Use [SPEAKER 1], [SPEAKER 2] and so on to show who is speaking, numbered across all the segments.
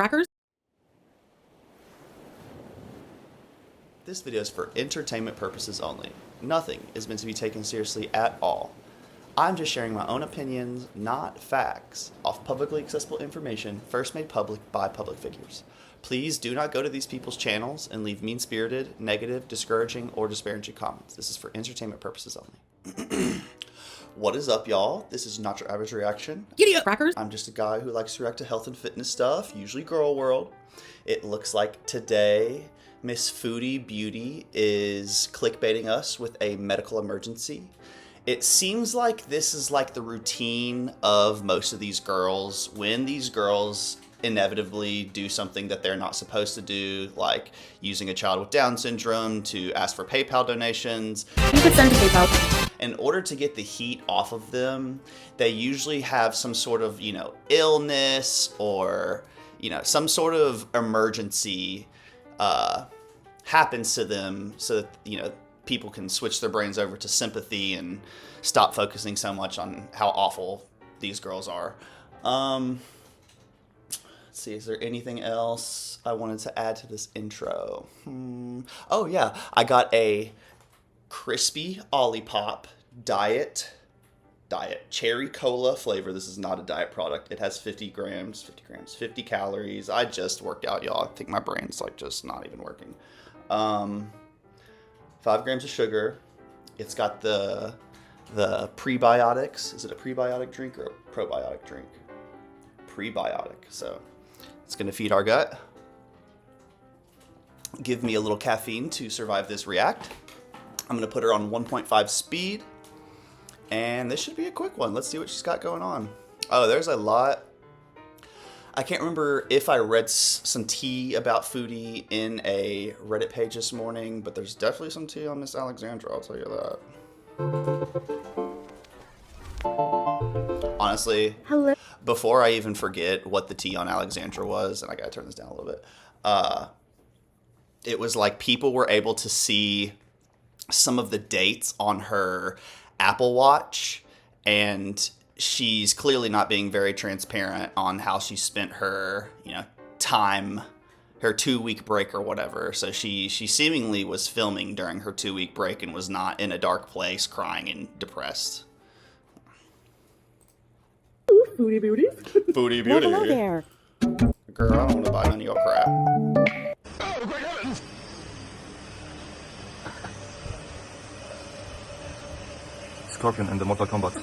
[SPEAKER 1] crackers.
[SPEAKER 2] This video is for entertainment purposes only. Nothing is meant to be taken seriously at all. I'm just sharing my own opinions, not facts, off publicly accessible information first made public by public figures. Please do not go to these people's channels and leave mean-spirited, negative, discouraging, or disparaging comments. This is for entertainment purposes only. What is up, y'all? This is not your average reaction.
[SPEAKER 1] Giddy up, crackers.
[SPEAKER 2] I'm just a guy who likes to react to health and fitness stuff, usually girl world. It looks like today Miss Foodie Beauty is clickbaiting us with a medical emergency. It seems like this is like the routine of most of these girls when these girls inevitably do something that they're not supposed to do, like using a child with Down syndrome to ask for PayPal donations.
[SPEAKER 1] You could send to PayPal.
[SPEAKER 2] In order to get the heat off of them, they usually have some sort of, illness or, some sort of emergency happens to them so that, people can switch their brains over to sympathy and stop focusing so much on how awful these girls are. Let's see, is there anything else I wanted to add to this intro? Oh yeah, I got a crispy Olipop diet cherry cola flavor. This is not a diet product. It has 50 50 calories. I just worked out, y'all. I think my brain's like just not even working. 5 grams of sugar. It's got the prebiotics. Is it a prebiotic drink or a probiotic drink? Prebiotic. So it's gonna feed our gut. Give me a little caffeine to survive this react. I'm gonna put her on 1.5 speed. And this should be a quick one. Let's see what she's got going on. Oh, there's a lot. I can't remember if I read some tea about Foodie in a Reddit page this morning, but there's definitely some tea on Miss Alexandra, I'll tell you that. Honestly,
[SPEAKER 1] Hello.
[SPEAKER 2] Before I even forget what the tea on Alexandra was, and I gotta turn this down a little bit, it was like people were able to see some of the dates on her Apple Watch, and she's clearly not being very transparent on how she spent her, time, her 2-week break or whatever. So she seemingly was filming during her 2-week break and was not in a dark place crying and depressed.
[SPEAKER 1] Ooh, Foodie Beauty.
[SPEAKER 2] Foodie Beauty.
[SPEAKER 1] Hello there.
[SPEAKER 2] Girl, I don't want to buy none of your crap.
[SPEAKER 3] Oh, great heavens! Scorpion in the Mortal Kombat.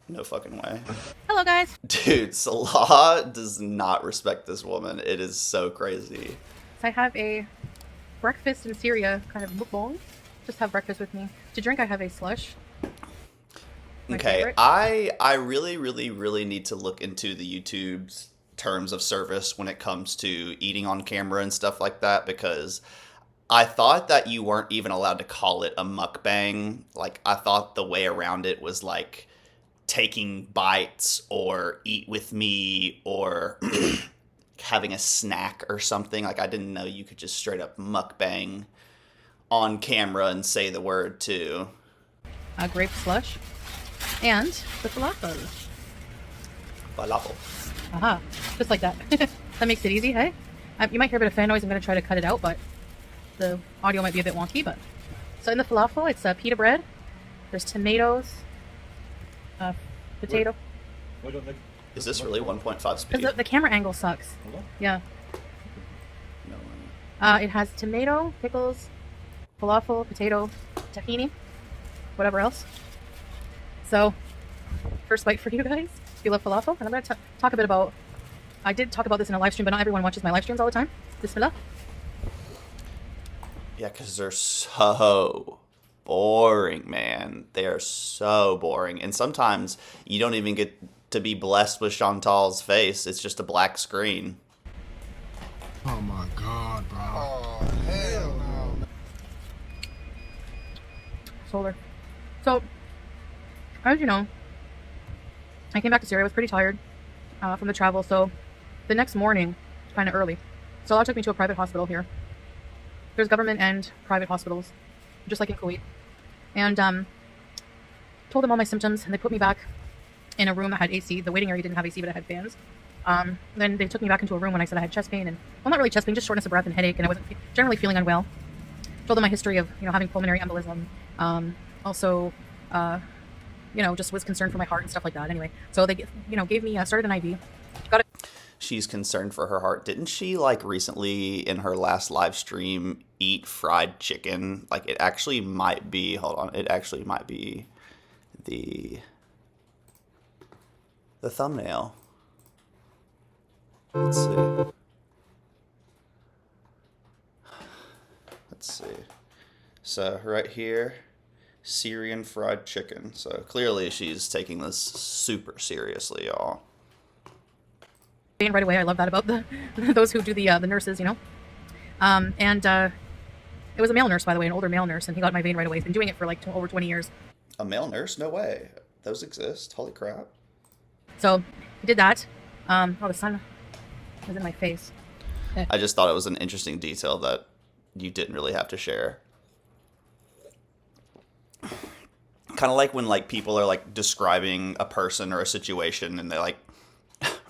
[SPEAKER 2] No fucking way.
[SPEAKER 1] Hello, guys.
[SPEAKER 2] Dude, Salah does not respect this woman. It is so crazy.
[SPEAKER 1] So I have a breakfast in Syria kind of mukbang. Just have breakfast with me. To drink, I have a slush. My
[SPEAKER 2] Okay,
[SPEAKER 1] favorite.
[SPEAKER 2] I really, really, really need to look into the YouTube's terms of service when it comes to eating on camera and stuff like that, because I thought that you weren't even allowed to call it a mukbang. Like, I thought the way around it was like taking bites or eat with me or having a snack or something. Like, I didn't know you could just straight up mukbang on camera and say the word too.
[SPEAKER 1] A grape slush. And the falafel.
[SPEAKER 2] Falafel.
[SPEAKER 1] Aha. Just like that. That makes it easy, hey? You might hear a bit of fan noise. I'm going to try to cut it out, but the audio might be a bit wonky. But so in the falafel, it's pita bread. There's tomatoes. Potato.
[SPEAKER 2] Is this really 1.5 speed?
[SPEAKER 1] Because the camera angle sucks. Yeah.
[SPEAKER 2] No.
[SPEAKER 1] It has tomato, pickles, falafel, potato, tahini, whatever else. So, first bite for you guys. If you love falafel, and I'm going to talk a bit about. I did talk about this in a live stream, but not everyone watches my live streams all the time. Bismillah.
[SPEAKER 2] Yeah, because they're so boring, man. They are so boring. And sometimes you don't even get to be blessed with Chantal's face. It's just a black screen.
[SPEAKER 4] Oh my god, bro.
[SPEAKER 5] Oh, hell no.
[SPEAKER 1] Solar. So, as you know, I came back to Syria. I was pretty tired from the travel. So, the next morning, kind of early, Salah took me to a private hospital here. There's government and private hospitals, just like in Kuwait. And told them all my symptoms, and they put me back in a room that had AC. The waiting area didn't have AC, but it had fans. Then they took me back into a room when I said I had chest pain, and well, not really chest pain, just shortness of breath and headache, and I wasn't generally feeling unwell. Told them my history of having pulmonary embolism. Also, just was concerned for my heart and stuff like that. Anyway, so they gave me started an IV. Got it.
[SPEAKER 2] She's concerned for her heart. Didn't she like recently in her last live stream eat fried chicken? Like it actually might be. Hold on, it actually might be the thumbnail. Let's see. Let's see. So right here, Syrian fried chicken. So clearly she's taking this super seriously, y'all.
[SPEAKER 1] Right away, I love that about those who do the nurses, and it was a male nurse, by the way, an older male nurse, and he got my vein right away. He's been doing it for like over 20 years.
[SPEAKER 2] A male nurse? No way. Those exist. Holy crap.
[SPEAKER 1] So he did that. The sun was in my face.
[SPEAKER 2] I just thought it was an interesting detail that you didn't really have to share. Kind of like when like people are like describing a person or a situation and they like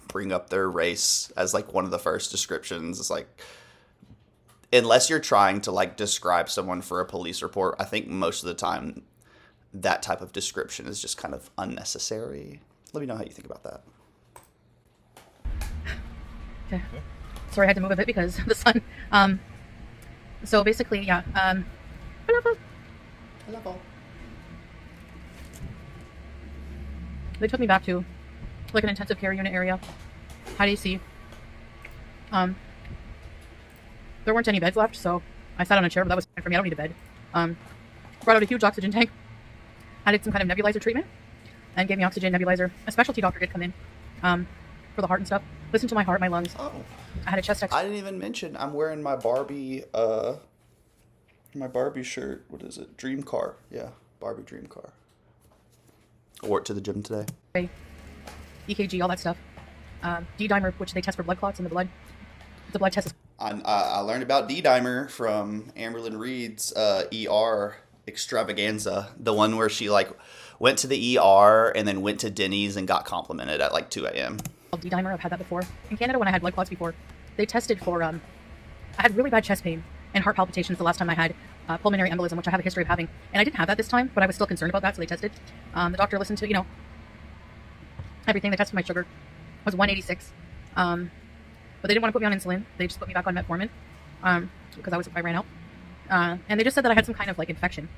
[SPEAKER 2] bring up their race as like one of the first descriptions. It's like, unless you're trying to like describe someone for a police report, I think most of the time that type of description is just kind of unnecessary. Let me know how you think about that.
[SPEAKER 1] Okay. Sorry, I had to move a bit because of the sun. So basically, yeah. They took me back to like an intensive care unit area. Had AC. There weren't any beds left, so I sat on a chair, but that was fine for me. I don't need a bed. Brought out a huge oxygen tank. Added some kind of nebulizer treatment and gave me oxygen nebulizer. A specialty doctor did come in for the heart and stuff. Listened to my heart, my lungs.
[SPEAKER 2] Oh.
[SPEAKER 1] I had a chest X.
[SPEAKER 2] I didn't even mention I'm wearing my Barbie shirt. What is it? Dream car. Yeah, Barbie dream car. I wore it to the gym today.
[SPEAKER 1] EKG, all that stuff. D-dimer, which they test for blood clots in the blood. The blood test is...
[SPEAKER 2] I learned about D-dimer from Amberlyn Reed's ER extravaganza. The one where she like went to the ER and then went to Denny's and got complimented at like 2 a.m.
[SPEAKER 1] D-dimer, I've had that before. In Canada, when I had blood clots before, they tested for... I had really bad chest pain and heart palpitations the last time I had pulmonary embolism, which I have a history of having. And I didn't have that this time, but I was still concerned about that, so they tested. The doctor listened to, everything. They tested my sugar. It was 186. But they didn't want to put me on insulin. They just put me back on metformin because I ran out. And they just said that I had some kind of like infection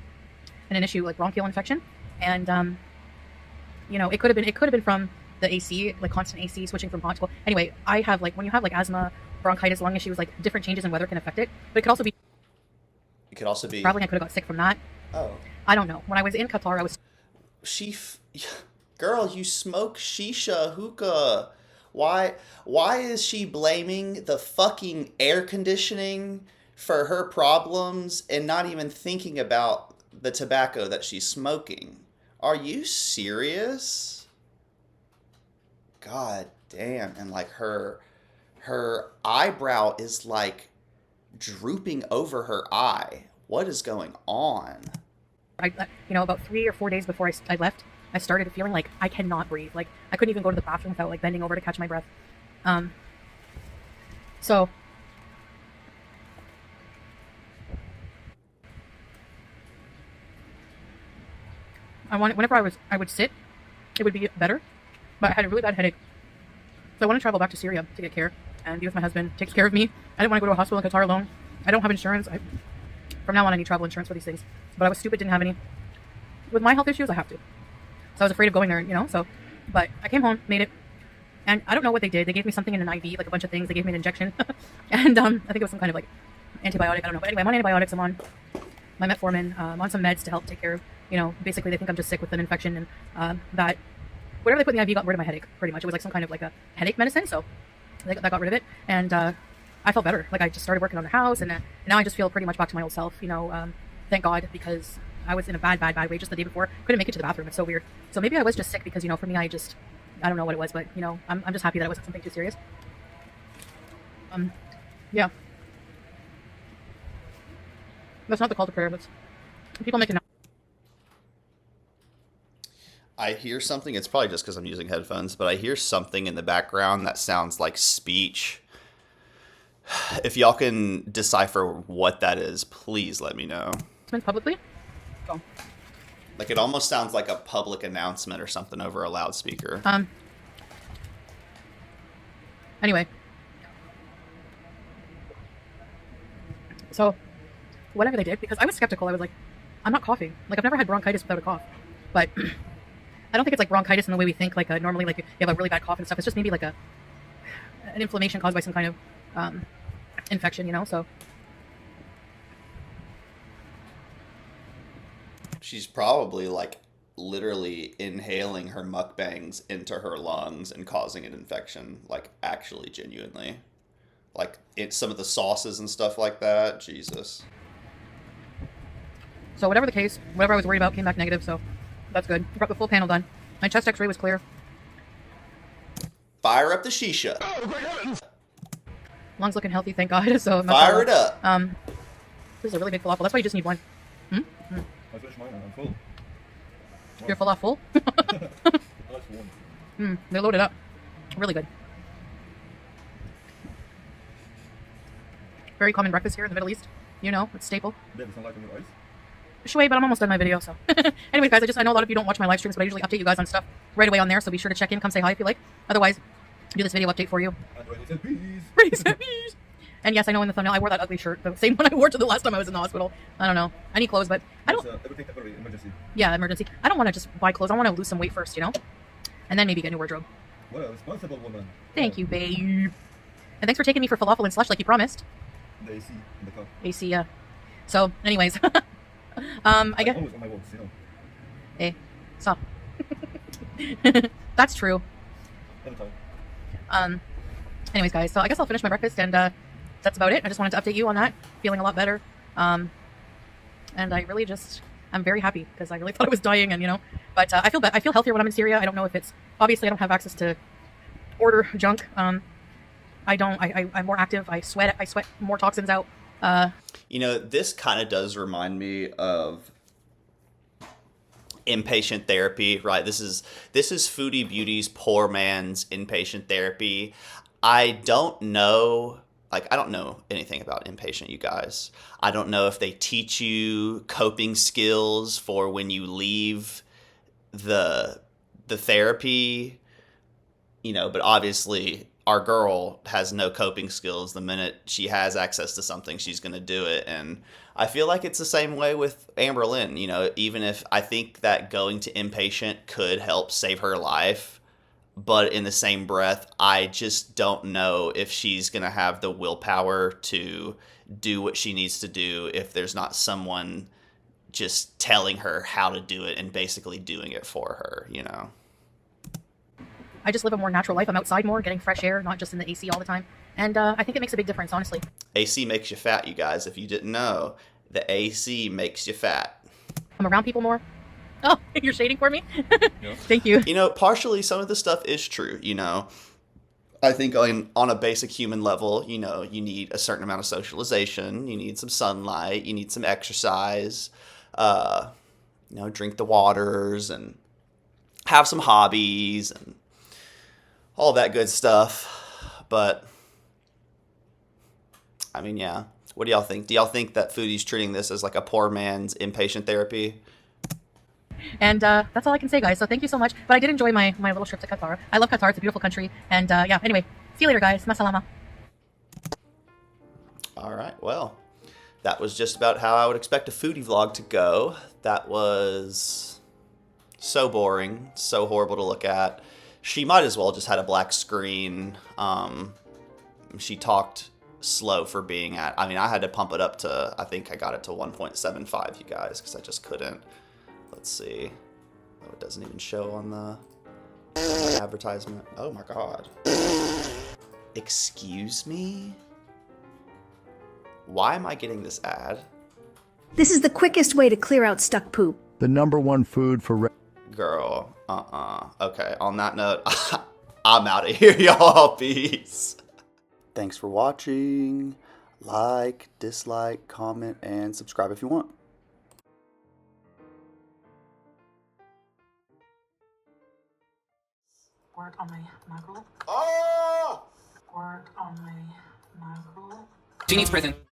[SPEAKER 1] and an issue, like bronchial infection. And, it could have been from the AC, like constant AC, switching from hot to cold. Anyway, I have like, when you have like asthma, bronchitis, lung issues, like different changes in weather can affect it. But it could also be... Probably I could have got sick from that.
[SPEAKER 2] Oh.
[SPEAKER 1] I don't know. When I was in Qatar, I was...
[SPEAKER 2] Girl, you smoke shisha hookah. Why is she blaming the fucking air conditioning for her problems and not even thinking about the tobacco that she's smoking? Are you serious? God damn. And like her eyebrow is like drooping over her eye. What is going on?
[SPEAKER 1] About 3 or 4 days before I left, I started feeling like I cannot breathe. Like I couldn't even go to the bathroom without like bending over to catch my breath. So whenever I would sit, it would be better, but I had a really bad headache. So I want to travel back to Syria to get care and be with my husband, takes care of me. I didn't want to go to a hospital in Qatar alone. I don't have insurance. From now on, I need travel insurance for these things. But I was stupid, didn't have any. With my health issues, I have to. So I was afraid of going there, but I came home, made it. And I don't know what they did. They gave me something in an IV, like a bunch of things. They gave me an injection. And I think it was some kind of like antibiotic. I don't know. But anyway, I'm on antibiotics. I'm on my metformin. I'm on some meds to help take care of, basically they think I'm just sick with an infection. And that, whatever they put in the IV got rid of my headache, pretty much. It was like some kind of like a headache medicine. So that got rid of it. And I felt better. Like I just started working on the house. And now I just feel pretty much back to my old self, thank God, because I was in a bad way just the day before. Couldn't make it to the bathroom. It's so weird. So maybe I was just sick because, for me, I don't know what it was, but, I'm just happy that it wasn't something too serious. Yeah. That's not the call to prayer. That's people making.
[SPEAKER 2] I hear something. It's probably just because I'm using headphones, but I hear something in the background that sounds like speech. If y'all can decipher what that is, please let me know.
[SPEAKER 1] Publicly? Go.
[SPEAKER 2] Like, it almost sounds like a public announcement or something over a loudspeaker.
[SPEAKER 1] Anyway. So, whatever they did, because I was skeptical. I was like, I'm not coughing. Like, I've never had bronchitis without a cough. But I don't think it's like bronchitis in the way we think. Like, normally, like, you have a really bad cough and stuff. It's just maybe like an inflammation caused by some kind of infection, you know? So.
[SPEAKER 2] She's probably, like, literally inhaling her mukbangs into her lungs and causing an infection. Like, actually, genuinely. Like, some of the sauces and stuff like that. Jesus.
[SPEAKER 1] So whatever the case, whatever I was worried about came back negative, so that's good. Got the full panel done. My chest x-ray was clear.
[SPEAKER 2] Fire up the shisha.
[SPEAKER 1] Lungs looking healthy, thank God. So
[SPEAKER 2] fire it up.
[SPEAKER 1] This is a really big falafel. That's why you just need one.
[SPEAKER 3] I finished mine. I'm full.
[SPEAKER 1] Your falafel? They're loaded up. Really good. Very common breakfast here in the Middle East. You know, it's staple.
[SPEAKER 3] Babe, it's not like on your eyes.
[SPEAKER 1] Shui, but I'm almost done my video, so. Anyways, guys, I know a lot of you don't watch my live streams, but I usually update you guys on stuff right away on there, so be sure to check in, come say hi if you like. Otherwise, do this video update for you. And yes, I know in the thumbnail I wore that ugly shirt, the same one I wore to the last time I was in the hospital. I don't know. I need clothes, but I don't.
[SPEAKER 3] Everything temporary, emergency.
[SPEAKER 1] Yeah, emergency. I don't want to just buy clothes. I want to lose some weight first, you know? And then maybe get a new wardrobe.
[SPEAKER 3] What a responsible woman.
[SPEAKER 1] Thank you, babe. And thanks for taking me for falafel and slush like you promised.
[SPEAKER 3] The AC in the car.
[SPEAKER 1] AC, yeah. So, anyways. I guess.
[SPEAKER 3] Always on my walks, you know.
[SPEAKER 1] Hey, stop. That's true.
[SPEAKER 3] Anytime.
[SPEAKER 1] Anyways, guys, so I guess I'll finish my breakfast, and that's about it. I just wanted to update you on that. Feeling a lot better. And I really I'm very happy because I really thought I was dying, and you know, but I feel healthier when I'm in Syria. I don't know if it's obviously I don't have access to order junk. I'm more active. I sweat more toxins out.
[SPEAKER 2] You know, this kind of does remind me of inpatient therapy, right? This is Foodie Beauty's poor man's inpatient therapy. I don't know anything about inpatient, you guys. I don't know if they teach you coping skills for when you leave the therapy, you know, but obviously our girl has no coping skills. The minute she has access to something, she's going to do it. And I feel like it's the same way with Amber Lynn, you know, even if I think that going to inpatient could help save her life, but in the same breath, I just don't know if she's going to have the willpower to do what she needs to do if there's not someone just telling her how to do it and basically doing it for her, you know?
[SPEAKER 1] I just live a more natural life. I'm outside more, getting fresh air, not just in the AC all the time. And I think it makes a big difference, honestly.
[SPEAKER 2] AC makes you fat, you guys. If you didn't know, the AC makes you fat.
[SPEAKER 1] I'm around people more. Oh, you're shading for me?
[SPEAKER 3] Yeah.
[SPEAKER 1] Thank you.
[SPEAKER 2] You know, partially some of the stuff is true, you know. I think on a basic human level, you know, you need a certain amount of socialization. You need some sunlight. You need some exercise. You know, drink the waters and have some hobbies and all that good stuff. But, I mean, yeah. What do y'all think? Do y'all think that Foodie's treating this as like a poor man's inpatient therapy?
[SPEAKER 1] And that's all I can say, guys. So thank you so much. But I did enjoy my little trip to Qatar. I love Qatar. It's a beautiful country. And yeah, anyway, see you later, guys. Masalama.
[SPEAKER 2] All right. Well, that was just about how I would expect a Foodie vlog to go. That was so boring, so horrible to look at. She might as well just had a black screen. She talked slow for being at. I mean, I had to pump it up to, I think I got it to 1.75, you guys, because I just couldn't. Let's see. Oh, it doesn't even show on the advertisement. Oh my god. Excuse me? Why am I getting this ad?
[SPEAKER 6] This is the quickest way to clear out stuck poop.
[SPEAKER 7] The #1 food for
[SPEAKER 2] Girl, Okay, on that note, I'm out of here, y'all. Peace. Thanks for watching. Like, dislike, comment, and subscribe if you want.
[SPEAKER 7] She needs prison.